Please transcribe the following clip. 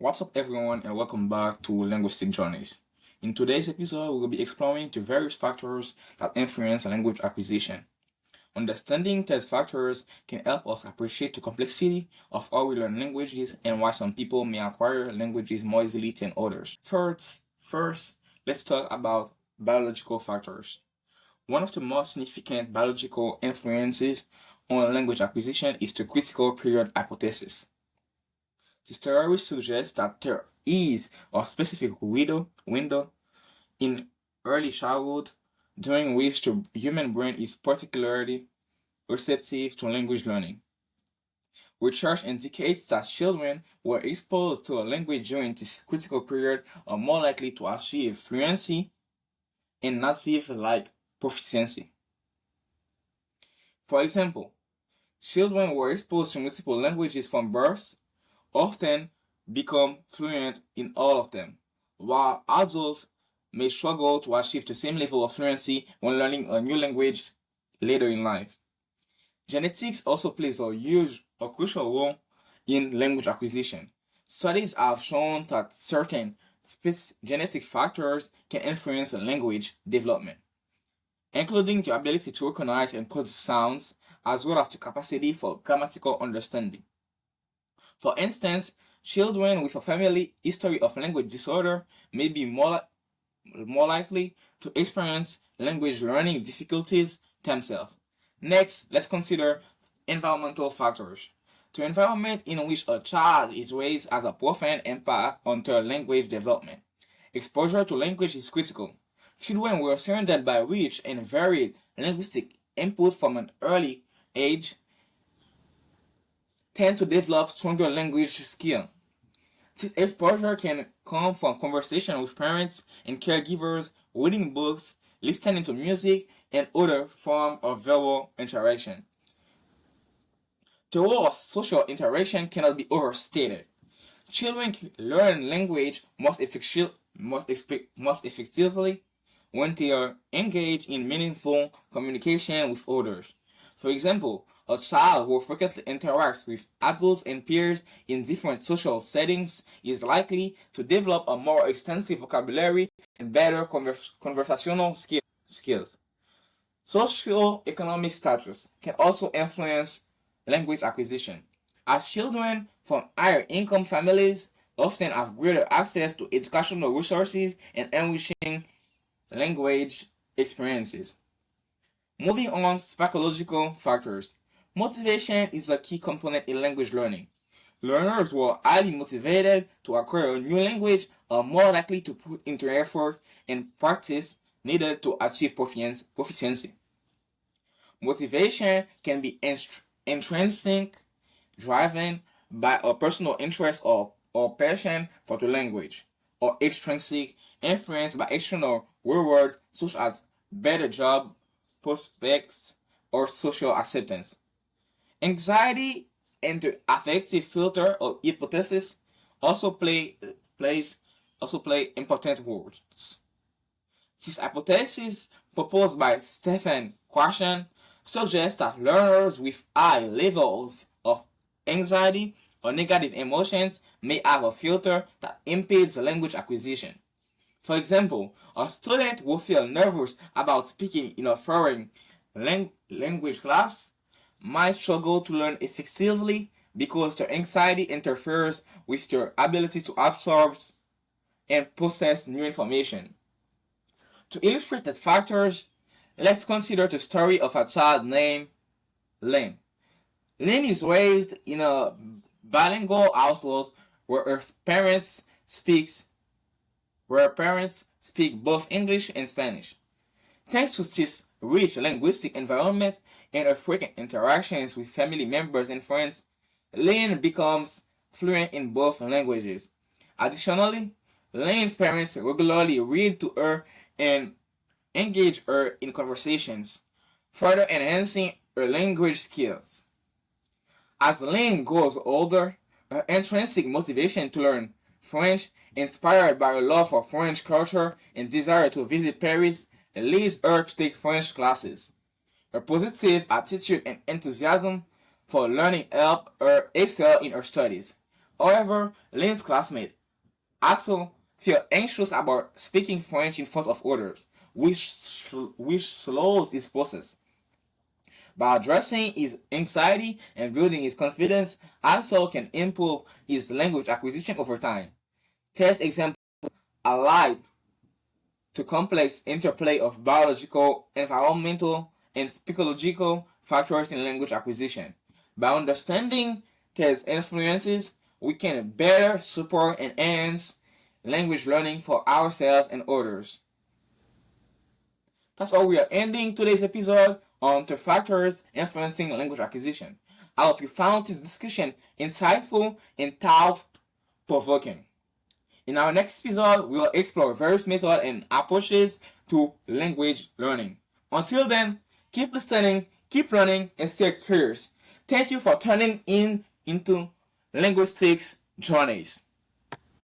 What's up, everyone, and welcome back to Linguistic Journeys. In today's episode, we will be exploring the various factors that influence language acquisition. Understanding these factors can help us appreciate the complexity of how we learn languages and why some people may acquire languages more easily than others. First, let's talk about biological factors. One of the most significant biological influences on language acquisition is the critical period hypothesis. This theory suggests that there is a specific window in early childhood during which the human brain is particularly receptive to language learning. Research indicates that children who are exposed to a language during this critical period are more likely to achieve fluency and native-like proficiency. For example, children who are exposed to multiple languages from birth often become fluent in all of them, while adults may struggle to achieve the same level of fluency when learning a new language later in life. Genetics also plays a crucial role in language acquisition. Studies have shown that certain genetic factors can influence language development, including the ability to recognize and produce sounds, as well as the capacity for grammatical understanding. For instance, children with a family history of language disorder may be more likely to experience language learning difficulties themselves. Next, let's consider environmental factors. The environment in which a child is raised has a profound impact on their language development. Exposure to language is critical. Children were surrounded by rich and varied linguistic input from an early age tend to develop stronger language skills. This exposure can come from conversation with parents and caregivers, reading books, listening to music, and other forms of verbal interaction. The role of social interaction cannot be overstated. Children learn language most effectively when they are engaged in meaningful communication with others. For example, a child who frequently interacts with adults and peers in different social settings is likely to develop a more extensive vocabulary and better conversational skills. Socio-economic status can also influence language acquisition, as children from higher income families often have greater access to educational resources and enriching language experiences. Moving on, psychological factors. Motivation is a key component in language learning. Learners who are highly motivated to acquire a new language are more likely to put into effort and practice needed to achieve proficiency. Motivation can be intrinsic, driven by a personal interest or passion for the language, or extrinsic, influenced by external rewards such as better job prospects or social acceptance. Anxiety and the affective filter or hypothesis also play important roles. This hypothesis, proposed by Stephen Quashan, suggests that learners with high levels of anxiety or negative emotions may have a filter that impedes language acquisition. For example, a student who feels nervous about speaking in a foreign language class might struggle to learn effectively because their anxiety interferes with their ability to absorb and process new information. To illustrate the factors, let's consider the story of a child named Lynn. Lynn is raised in a bilingual household where her parents speak both English and Spanish. Thanks to this rich linguistic environment and her frequent interactions with family members and friends, Lynn becomes fluent in both languages. Additionally, Lynn's parents regularly read to her and engage her in conversations, further enhancing her language skills. As Lynn grows older, her intrinsic motivation to learn French, inspired by her love for French culture and desire to visit Paris, leads her to take French classes. Her positive attitude and enthusiasm for learning help her excel in her studies, However, Lynn's classmate, Axel, felt anxious about speaking French in front of others, which slows his process. By addressing his anxiety and building his confidence, Axel can improve his language acquisition over time. Test example allied to complex interplay of biological, environmental, and psychological factors in language acquisition. By understanding these influences, we can better support and enhance language learning for ourselves and others. That's all we are ending today's episode on the factors influencing language acquisition. I hope you found this discussion insightful and thought-provoking. In our next episode, we will explore various methods and approaches to language learning. Until then, keep listening, keep learning, and stay curious. Thank you for tuning in into Linguistics Journeys.